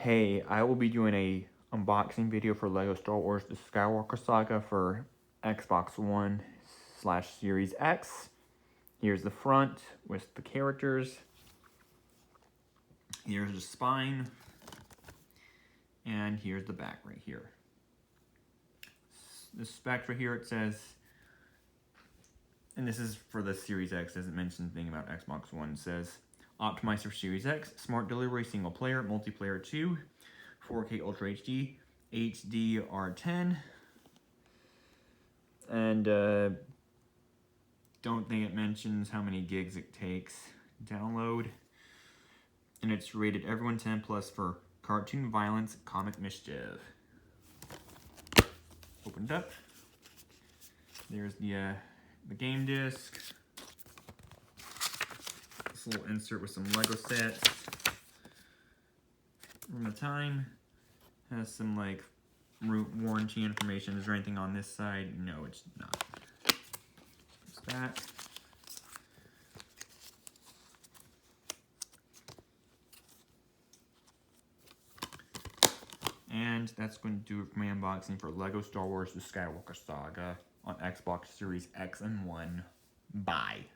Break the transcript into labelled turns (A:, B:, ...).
A: Hey, I will be doing a unboxing video for LEGO Star Wars The Skywalker Saga for Xbox One / Series X. Here's the front with the characters. Here's the spine. And here's the back right here. The specs right here, it says, and this is for the Series X, doesn't mention anything about Xbox One. It says, optimized for Series X, smart delivery, single player, multiplayer 2, 4K Ultra HD, HDR10, and don't think it mentions how many gigs it takes to download. And it's rated everyone 10 plus for cartoon violence, comic mischief. Opened up. There's the game disc. This little insert with some Lego sets from the time. Has some like warranty information. Is there anything on this side? No, it's not. There's that. And that's going to do it for my unboxing for LEGO Star Wars The Skywalker Saga on Xbox Series X and One. Bye.